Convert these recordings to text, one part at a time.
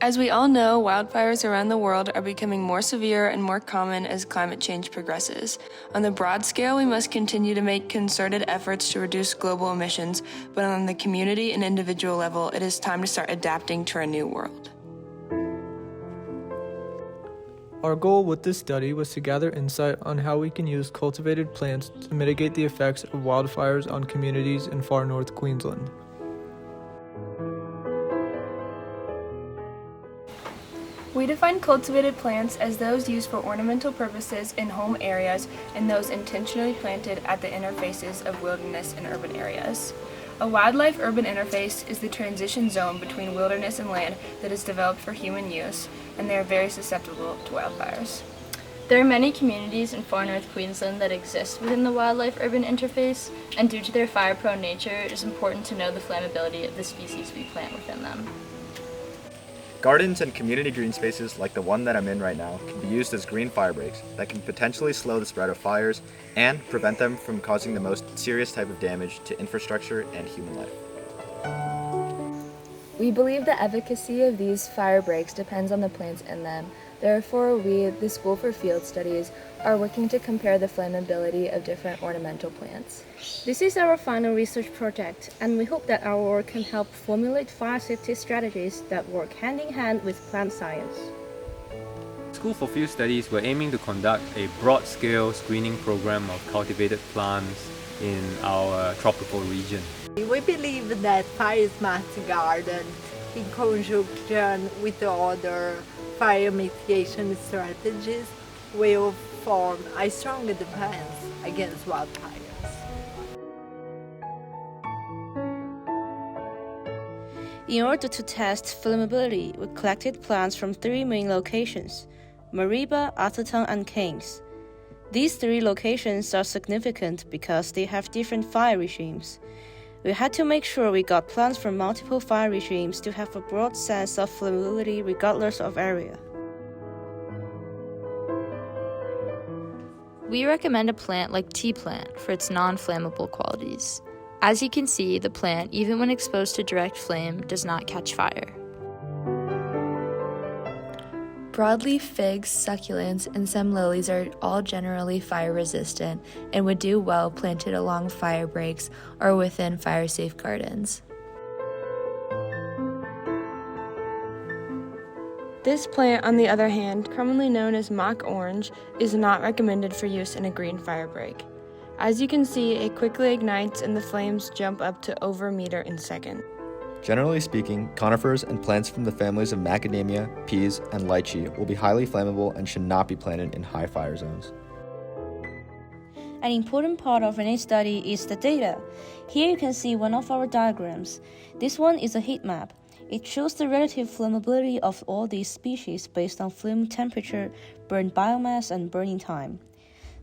As we all know, wildfires around the world are becoming more severe and more common as climate change progresses. On the broad scale, we must continue to make concerted efforts to reduce global emissions, but on the community and individual level, it is time to start adapting to our new world. Our goal with this study was to gather insight on how we can use cultivated plants to mitigate the effects of wildfires on communities in far North Queensland. We define cultivated plants as those used for ornamental purposes in home areas and those intentionally planted at the interfaces of wilderness and urban areas. A wildlife-urban interface is the transition zone between wilderness and land that is developed for human use, and they are very susceptible to wildfires. There are many communities in far North Queensland that exist within the wildlife-urban interface, and due to their fire-prone nature, it is important to know the flammability of the species we plant within them. Gardens and community green spaces like the one that I'm in right now can be used as green fire breaks that can potentially slow the spread of fires and prevent them from causing the most serious type of damage to infrastructure and human life. We believe the efficacy of these fire breaks depends on the plants in them. Therefore, we, the School for Field Studies, are working to compare the flammability of different ornamental plants. This is our final research project, and we hope that our work can help formulate fire safety strategies that work hand in hand with plant science. School for Field Studies, we're aiming to conduct a broad-scale screening program of cultivated plants in our tropical region. We believe that fire smart garden, in conjunction with other fire mitigation strategies, will form a strong defense against wildfires. In order to test flammability, we collected plants from 3 main locations: Mareeba, Atherton, and Kings. These 3 locations are significant because they have different fire regimes. We had to make sure we got plants from multiple fire regimes to have a broad sense of flammability regardless of area. We recommend a plant like tea plant for its non-flammable qualities. As you can see, the plant, even when exposed to direct flame, does not catch fire. Broadleaf figs, succulents, and some lilies are all generally fire resistant and would do well planted along fire breaks or within fire-safe gardens. This plant, on the other hand, commonly known as mock orange, is not recommended for use in a green fire break. As you can see, it quickly ignites and the flames jump up to over a meter in a second. Generally speaking, conifers and plants from the families of macadamia, peas, and lychee will be highly flammable and should not be planted in high fire zones. An important part of any study is the data. Here you can see one of our diagrams. This one is a heat map. It shows the relative flammability of all these species based on flame temperature, burn biomass, and burning time.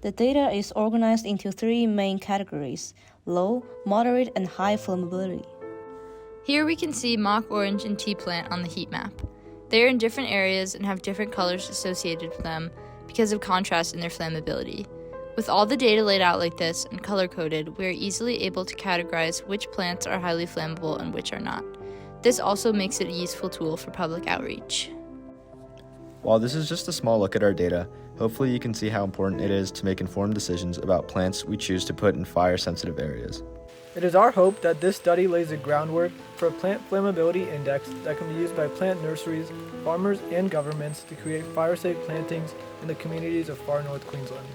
The data is organized into 3 main categories: low, moderate, and high flammability. Here we can see mock orange and tea plant on the heat map. They are in different areas and have different colors associated with them because of contrast in their flammability. With all the data laid out like this and color-coded, we are easily able to categorize which plants are highly flammable and which are not. This also makes it a useful tool for public outreach. While this is just a small look at our data, hopefully you can see how important it is to make informed decisions about plants we choose to put in fire-sensitive areas. It is our hope that this study lays the groundwork for a plant flammability index that can be used by plant nurseries, farmers, and governments to create fire-safe plantings in the communities of far North Queensland.